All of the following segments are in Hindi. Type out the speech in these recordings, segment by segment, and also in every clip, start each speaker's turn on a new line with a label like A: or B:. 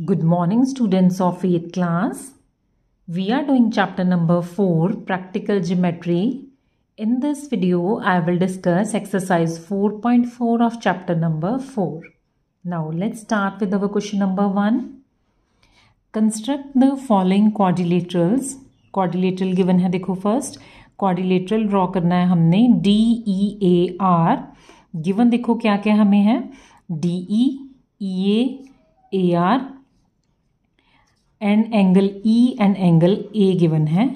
A: Good morning, students of 8th class. We are doing chapter number 4, Practical Geometry. In this video, I will discuss exercise 4.4 of chapter number 4. Now, let's start with our question number 1. Construct the following quadrilaterals. Quadrilateral given है, देखो first. Quadrilateral draw करना है हमने DEAR. Given देखो क्या क्या हमें है DE, EA, AR and angle E and angle A given है।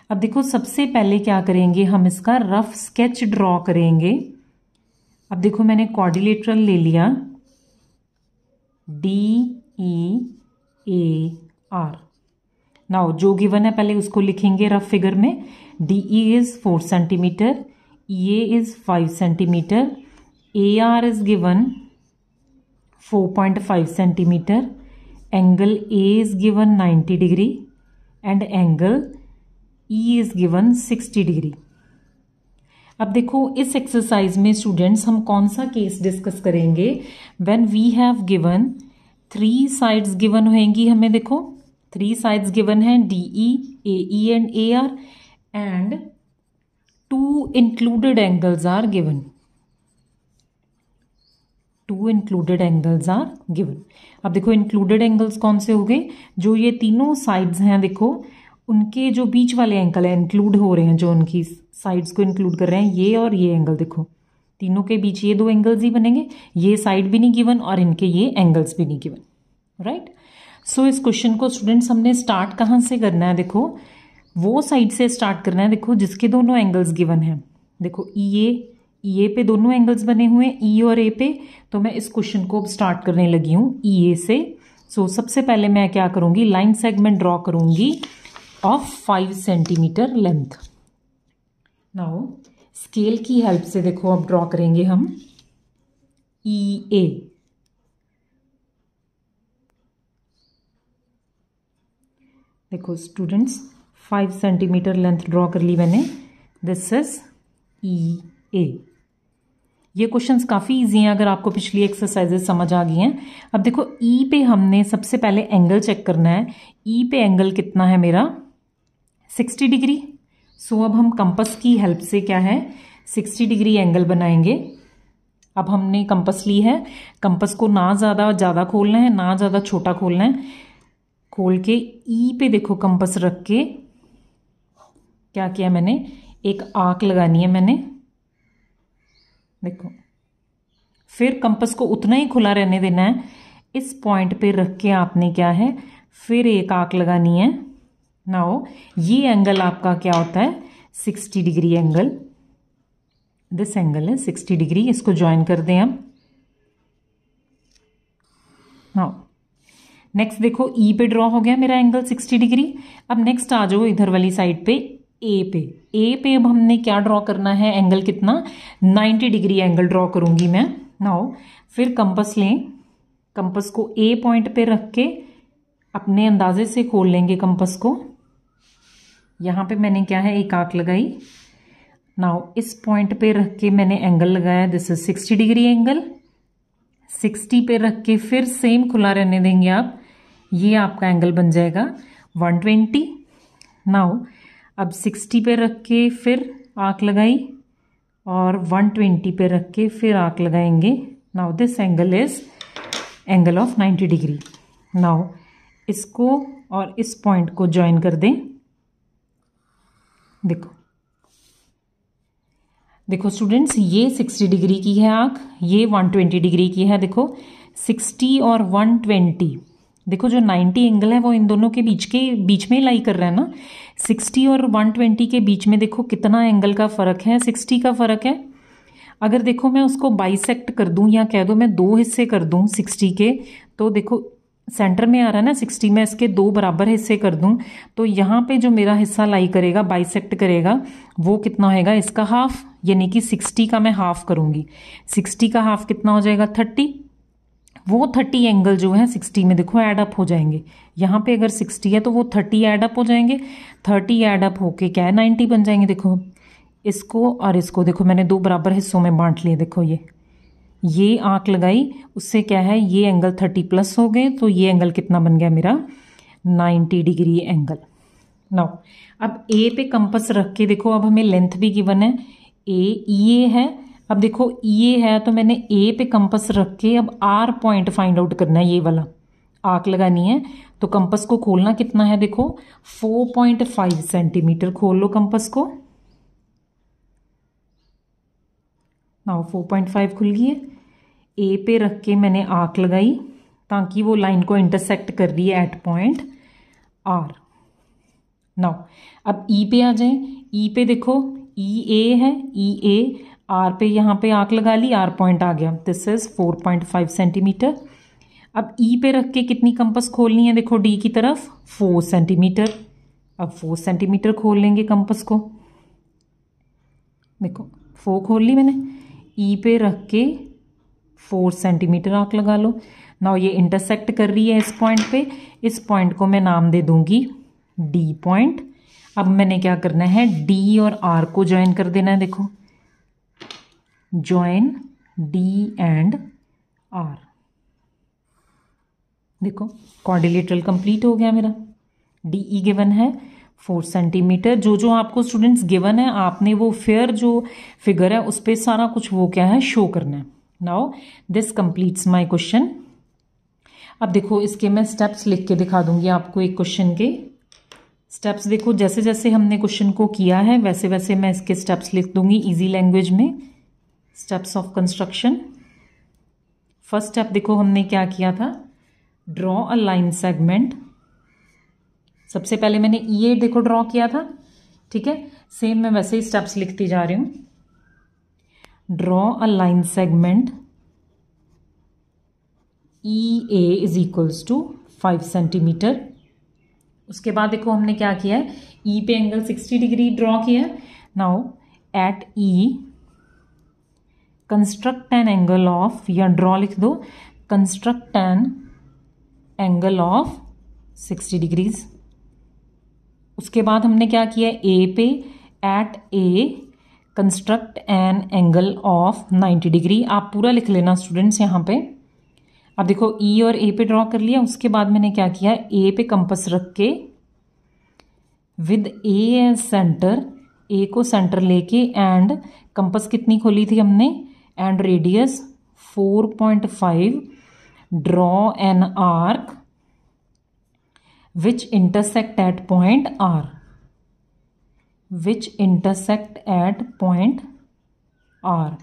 A: अब देखो सबसे पहले क्या करेंगे, हम इसका रफ स्केच ड्रॉ करेंगे। अब देखो मैंने क्वाड्रिलेटरल ले लिया DEAR। नाउ जो गिवन है पहले उसको लिखेंगे रफ फिगर में। DE is 4 centimetre, EA is 5 centimetre, AR is given 4.5 centimetre, angle A is given 90 degree and angle E is given 60 degree. अब देखो इस एक्सरसाइज में स्टूडेंट्स हम कौन सा केस डिस्कस करेंगे, when we have given 3 sides given होंगी हमें। देखो 3 साइड्स गिवन हैं DE, AE and AR and 2 included angles are given. 2 included angles are given. अब देखो इंक्लूडेड एंगल्स कौन से हो गए, जो ये तीनों साइड्स हैं देखो उनके जो बीच वाले एंगल हैं इंक्लूड हो रहे हैं, जो उनकी साइड्स को इंक्लूड कर रहे हैं ये और ये एंगल। देखो तीनों के बीच ये 2 एंगल्स ही बनेंगे, ये साइड भी नहीं गिवन और इनके ये एंगल्स भी नहीं गिवन, राइट। सो इस क्वेश्चन को स्टूडेंट्स हमने स्टार्ट कहाँ से करना है, देखो वो साइड से स्टार्ट करना है देखो जिसके दोनों एंगल्स गिवन हैं। देखो EA पे दोनों एंगल्स बने हुए हैं, E और A पे। तो मैं इस क्वेश्चन को स्टार्ट करने लगी हूँ EA से। सो सबसे पहले मैं क्या करूँगी, लाइन सेगमेंट ड्रॉ करूँगी of 5 centimetre length. Now scale की हेल्प से देखो अब ड्रॉ करेंगे हम EA। देखो स्टूडेंट्स 5 सेंटीमीटर लेंथ ड्रॉ कर ली मैंने। This is EA। ये क्वेश्चंस काफ़ी इजी हैं अगर आपको पिछली एक्सरसाइजेस समझ आ गई हैं। अब देखो E पे हमने सबसे पहले एंगल चेक करना है। E पे एंगल कितना है मेरा 60 डिग्री। सो अब हम कंपास की हेल्प से क्या है 60 डिग्री एंगल बनाएंगे। अब हमने कंपास ली है, कंपास को ना ज़्यादा खोलना है ना ज़्यादा छोटा खोलना है। खोल के E पे देखो कंपास रख के क्या किया मैंने, एक आर्क लगानी है मैंने। देखो फिर कंपास को उतना ही खुला रहने देना है। इस पॉइंट पे रख के आपने क्या है फिर एक आर्क लगानी है। नाउ ये एंगल आपका क्या होता है 60 डिग्री एंगल। दिस एंगल है 60 डिग्री। इसको ज्वाइन कर दें हम। नाउ नेक्स्ट देखो E पे ड्रॉ हो गया मेरा एंगल 60 डिग्री। अब नेक्स्ट आ जाओ इधर वाली साइड पे A पे अब हमने क्या ड्रॉ करना है, एंगल कितना 90 डिग्री एंगल ड्रॉ करूंगी मैं। नाउ फिर कंपास लें, कंपास को A पॉइंट पे रख के अपने अंदाजे से खोल लेंगे कंपास को। यहाँ पे मैंने क्या है एक आर्क लगाई। नाउ इस पॉइंट पे रख के मैंने एंगल लगाया, दिस इज 60 डिग्री एंगल। 60 पे रख के फिर सेम खुला रहने देंगे आप, ये आपका एंगल बन जाएगा 120। नाउ अब 60 पे रख के फिर आर्क लगाई और 120 पे रख के फिर आर्क लगाएंगे। Now this angle is angle of 90 degree. Now इसको और इस पॉइंट को ज्वाइन कर दें। देखो स्टूडेंट्स ये 60 डिग्री की है आर्क, ये 120 डिग्री की है। देखो 60 और 120, देखो जो 90 एंगल है वो इन दोनों के बीच में लाई कर रहा है ना। 60 और 120 के बीच में देखो कितना एंगल का फर्क है, 60 का फर्क है। अगर देखो मैं उसको बाइसेक्ट कर दूं या कह दो मैं 2 हिस्से कर दूं 60 के, तो देखो सेंटर में आ रहा है ना 60, मैं इसके 2 बराबर हिस्से कर दूं तो यहाँ पे जो मेरा हिस्सा लाई करेगा बाइसेक्ट करेगा वो कितना होएगा, इसका हाफ। यानी कि 60 का मैं हाफ करूंगी। 60 का हाफ कितना हो जाएगा 30। वो 30 एंगल जो है 60 में देखो ऐड अप हो जाएंगे। यहाँ पे अगर 60 है तो वो 30 ऐड अप हो जाएंगे। 30 ऐड अप होके क्या है 90 बन जाएंगे। देखो इसको और इसको देखो मैंने 2 बराबर हिस्सों में बांट लिए। देखो ये आंक लगाई, उससे क्या है ये एंगल 30 प्लस हो गए, तो ये एंगल कितना बन गया मेरा 90 डिग्री एंगल। नाउ अब ए पे कंपास रख के देखो, अब हमें लेंथ भी गिवन है, ए है। अब देखो ये है तो मैंने ए पे कंपास रख के अब आर पॉइंट फाइंड आउट करना है, ये वाला आंक लगानी है। तो कंपास को खोलना कितना है, देखो 4.5 सेंटीमीटर। खोल लो कंपास को। नाउ 4.5 खुल गई है। ए पे रख के मैंने आंक लगाई ताकि वो लाइन को इंटरसेक्ट कर रही है एट पॉइंट आर। नाउ अब ई पे आ जाए। ई पे देखो ई ए है, ई ए आर पे यहाँ पे आंक लगा ली, आर पॉइंट आ गया, दिस इज 4.5 सेंटीमीटर। अब ई पे रख के कितनी कंपास खोलनी है, देखो डी की तरफ 4 सेंटीमीटर। अब 4 सेंटीमीटर खोल लेंगे कंपास को, देखो 4 खोल ली मैंने। ई पे रख के 4 सेंटीमीटर आंक लगा लो। नाउ ये इंटरसेक्ट कर रही है इस पॉइंट पे, इस पॉइंट को मैं नाम दे दूंगी डी पॉइंट। अब मैंने क्या करना है, डी और आर को ज्वाइन कर देना है, देखो ज्वाइन डी एंड आर। देखो क्वाड्रिलेटरल कंप्लीट हो गया मेरा। डी ई गिवन है 4 सेंटीमीटर। जो जो आपको स्टूडेंट्स गिवन है, आपने वो फेयर जो फिगर है उस पर सारा कुछ वो क्या है शो करना है। Now this completes my question. अब देखो इसके मैं स्टेप्स लिख के दिखा दूंगी आपको। एक क्वेश्चन के स्टेप्स देखो, जैसे जैसे हमने क्वेश्चन को किया है वैसे वैसे मैं इसके स्टेप्स लिख दूंगी इजी लैंग्वेज में। Steps of construction. First step देखो हमने क्या किया था, ड्रॉ अ लाइन सेगमेंट। सबसे पहले मैंने ये देखो ड्रॉ किया था, ठीक है। सेम मैं वैसे ही स्टेप्स लिखती जा रही हूं। Draw a line segment E A is equals to 5 centimetre. उसके बाद देखो हमने क्या किया है, ई पे एंगल 60 डिग्री ड्रॉ किया है। Now at E construct an angle of, या ड्रॉ लिख दो, construct an angle of 60 degrees. उसके बाद हमने क्या किया, ए पे at A construct an angle of 90 degree. आप पूरा लिख लेना स्टूडेंट्स यहाँ पे। अब देखो ई और ए पे ड्रॉ कर लिया। उसके बाद मैंने क्या किया, ए पे कंपास रख के with A as centre, A को सेंटर लेके, एंड कंपास कितनी खोली थी हमने, and radius 4.5, draw an arc which intersect at point R, which intersect at point R.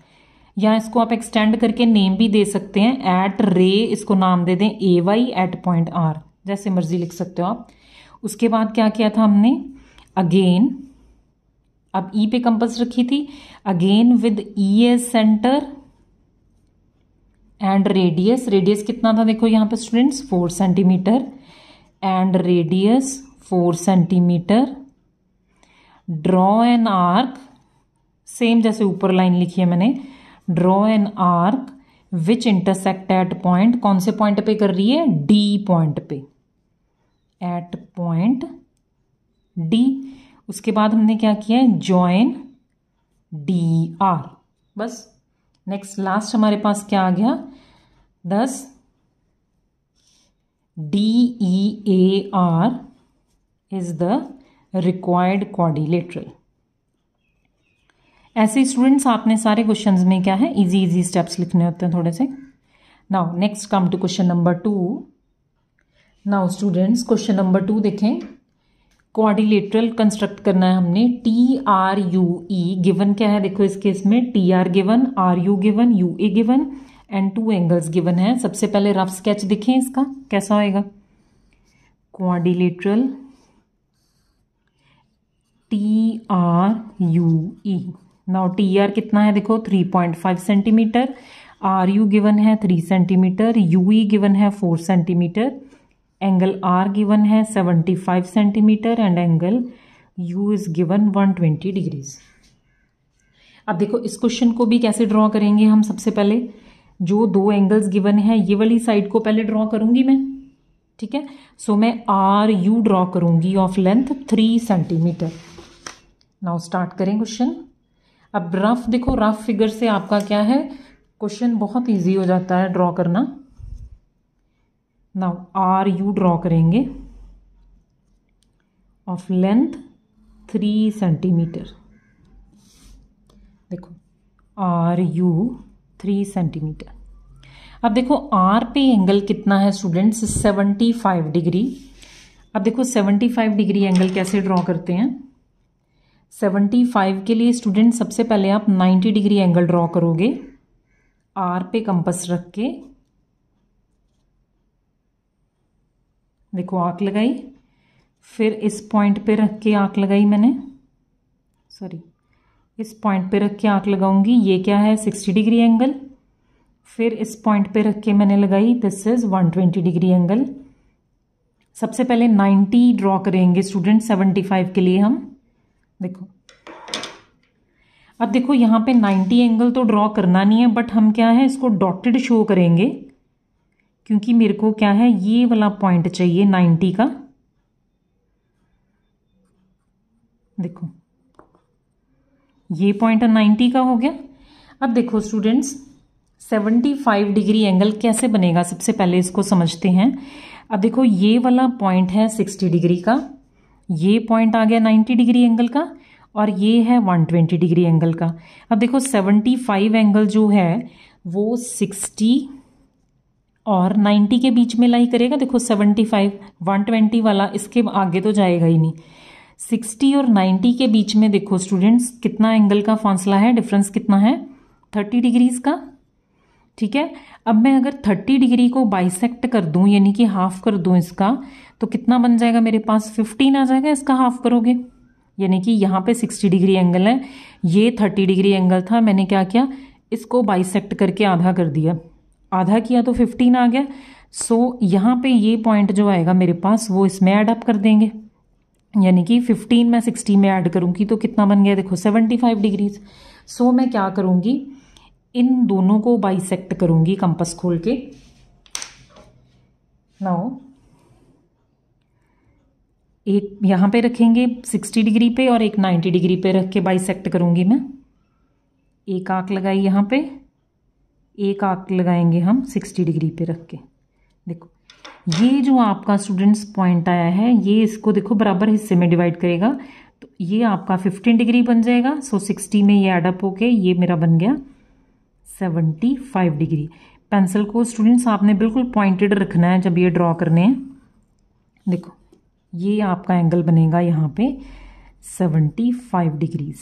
A: या इसको आप एक्सटेंड करके नेम भी दे सकते हैं, एट रे इसको नाम दे दें ए वाई एट पॉइंट आर, जैसे मर्जी लिख सकते हो आप। उसके बाद क्या किया था हमने, अगेन अब ई पे कंपास रखी थी, again with E as centre and radius, radius कितना था देखो यहाँ पे students 4 centimetre, and radius 4 centimetre, draw an arc, same जैसे ऊपर लाइन लिखी है मैंने, draw an arc which intersect at point, कौन से पॉइंट पे कर रही है, डी पॉइंट पे, एट पॉइंट डी। उसके बाद हमने क्या किया है, ज्वाइन डी आर। बस नेक्स्ट लास्ट हमारे पास क्या आ गया, 10 D E A R is the required quadrilateral. ऐसे स्टूडेंट्स आपने सारे क्वेश्चंस में क्या है इजी इजी स्टेप्स लिखने होते हैं थोड़े से। Now next come to question number 2। Now students question number 2 देखें, क्वाड्रिलेटरल कंस्ट्रक्ट करना है हमने, T R U E given क्या है, देखो इस केस में T R given, R U given, U A given and 2 angles given है। सबसे पहले रफ स्केच दिखें इसका कैसा होएगा, quadrilateral T R U E. Now T R कितना है देखो 3.5 सेंटीमीटर, आर यू गिवन है 3 सेंटीमीटर, यू ई गिवन है 4 सेंटीमीटर, एंगल आर गिवन है 75 centimetre and angle you is given 120 degrees. अब देखो इस क्वेश्चन को भी कैसे ड्रॉ करेंगे हम, सबसे पहले जो 2 एंगल्स गिवन है ये वाली साइड को पहले ड्रॉ करूंगी मैं, ठीक है। सो मैं आर यू ड्रॉ करूंगी of length 3 centimetre. Now start करें क्वेश्चन। अब रफ देखो, रफ फिगर से आपका क्या है क्वेश्चन बहुत इजी हो जाता है ड्रॉ करना। नाउ आर यू ड्रॉ करेंगे ऑफ लेंथ 3 सेंटीमीटर। देखो आर यू 3 सेंटीमीटर। अब देखो आर पे एंगल कितना है स्टूडेंट्स, 75 डिग्री। अब देखो 75 डिग्री एंगल कैसे ड्रॉ करते हैं। 75 के लिए स्टूडेंट सबसे पहले आप 90 डिग्री एंगल ड्रॉ करोगे आर पे कंपास रख के। देखो आर्क लगाई, फिर इस पॉइंट पे रख के आर्क लगाई मैंने, सॉरी इस पॉइंट पे रख के आर्क लगाऊंगी। ये क्या है 60 डिग्री एंगल। फिर इस पॉइंट पे रख के मैंने लगाई, दिस इज 120 डिग्री एंगल। सबसे पहले 90 ड्रॉ करेंगे स्टूडेंट 75 के लिए हम। देखो अब देखो यहाँ पे 90 एंगल तो ड्रॉ करना नहीं है, बट हम क्या है इसको डॉटेड शो करेंगे, क्योंकि मेरे को क्या है ये वाला पॉइंट चाहिए 90 का। देखो ये पॉइंट 90 का हो गया। अब देखो स्टूडेंट्स 75 डिग्री एंगल कैसे बनेगा, सबसे पहले इसको समझते हैं। अब देखो ये वाला पॉइंट है 60 डिग्री का, ये पॉइंट आ गया 90 डिग्री एंगल का, और ये है 120 डिग्री एंगल का। अब देखो 75 एंगल जो है वो 60 और 90 के बीच में लाई करेगा। देखो 75 120 वाला इसके आगे तो जाएगा ही नहीं। 60 और 90 के बीच में देखो स्टूडेंट्स कितना एंगल का फासला है, डिफरेंस कितना है 30 डिग्रीज का। ठीक है, अब मैं अगर 30 डिग्री को बाइसेक्ट कर दूं, यानी कि हाफ कर दूं इसका, तो कितना बन जाएगा मेरे पास 15 आ जाएगा। इसका हाफ करोगे, यानी कि यहाँ पे 60 डिग्री एंगल है, ये 30 डिग्री एंगल था, मैंने क्या किया इसको बाइसेक्ट करके आधा कर दिया, आधा किया तो 15 आ गया। सो यहाँ पे ये पॉइंट जो आएगा मेरे पास वो इसमें ऐड अप कर देंगे, यानी कि 15 मैं 60 में ऐड करूँगी तो कितना बन गया देखो 75 डिग्रीज। सो मैं क्या करूँगी इन दोनों को बाइसेक्ट करूँगी कंपास खोल के। नाउ एक यहाँ पे रखेंगे 60 डिग्री पे और एक 90 डिग्री पे रख के बाइसेक्ट करूँगी मैं। एक आर्क लगाई यहाँ पे, एक आर्क लगाएंगे हम 60 डिग्री पे रख के। देखो ये जो आपका स्टूडेंट्स पॉइंट आया है ये इसको देखो बराबर हिस्से में डिवाइड करेगा, तो ये आपका 15 डिग्री बन जाएगा। सो 60 में ये एडअप होके ये मेरा बन गया 75 डिग्री। पेंसिल को स्टूडेंट्स आपने बिल्कुल पॉइंटेड रखना है जब ये ड्रॉ करने हैं। देखो ये आपका एंगल बनेगा यहाँ पे 75 डिग्रीज,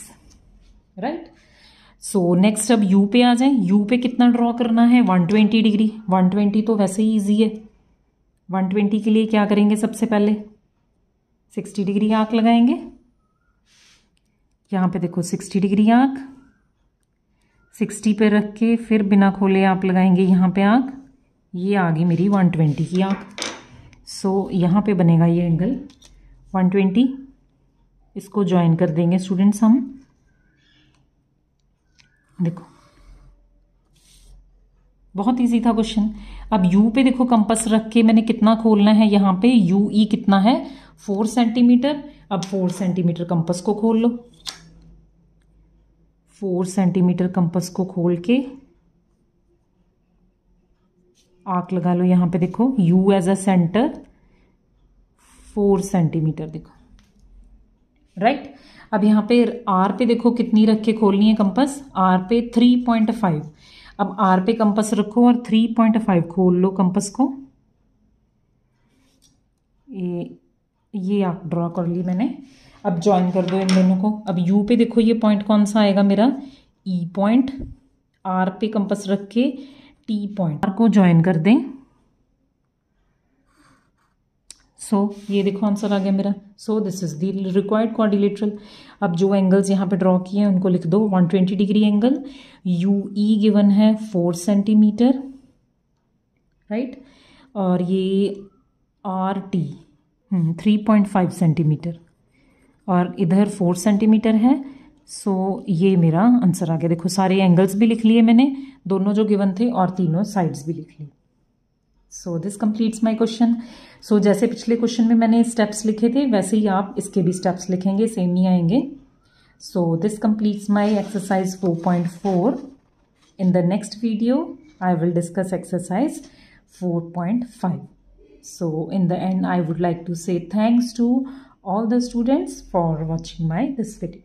A: राइट। सो नेक्स्ट अब यू पे आ जाए। यू पे कितना ड्रॉ करना है 120 डिग्री। 120 तो वैसे ही इजी है। 120 के लिए क्या करेंगे, सबसे पहले 60 डिग्री आर्क लगाएंगे। यहाँ पे देखो 60 डिग्री आर्क 60 पे रख के फिर बिना खोले आप लगाएंगे यहाँ पे आर्क, ये आ गई मेरी 120 की आर्क। सो यहाँ पे बनेगा ये एंगल 120। इसको ज्वाइन कर देंगे स्टूडेंट्स हम। देखो बहुत इजी था क्वेश्चन। अब यू पे देखो कंपास रख के मैंने कितना खोलना है, यहाँ पे यू ई कितना है 4 सेंटीमीटर। अब 4 सेंटीमीटर कंपास को खोल लो। 4 सेंटीमीटर कंपास को खोल के आर्क लगा लो यहाँ पे। देखो U as a centre 4 centimetre, देखो राइट। अब यहाँ पे R पे देखो कितनी रख के खोलनी है कंपास, R पे 3.5। अब R पे कंपास रखो और 3.5 खोल लो कंपास को। ये आप ड्रॉ कर ली मैंने। अब ज्वाइन कर दो इन दोनों को। अब U पे देखो ये पॉइंट कौन सा आएगा मेरा, E पॉइंट। R पे कंपास रख के T पॉइंट को ज्वाइन कर दें। सो ये देखो आंसर आ गया मेरा। So this is the required quadrilateral. अब जो एंगल्स यहाँ पे ड्रॉ किए हैं उनको लिख दो। 120 डिग्री एंगल, UE गिवन है 4 सेंटीमीटर, राइट, और ये RT 3.5 सेंटीमीटर और इधर 4 सेंटीमीटर है। सो ये मेरा आंसर आ गया। देखो सारे एंगल्स भी लिख लिए मैंने, दोनों जो गिवन थे, और तीनों साइड्स भी लिख ली। So this completes my question. So जैसे पिछले क्वेश्चन में मैंने स्टेप्स लिखे थे वैसे ही आप इसके भी स्टेप्स लिखेंगे, सेम ही आएंगे। सो this completes my exercise 4.4 In the next video, I will discuss exercise 4.5. So in the end, I would like to say thanks to all the students for watching this video.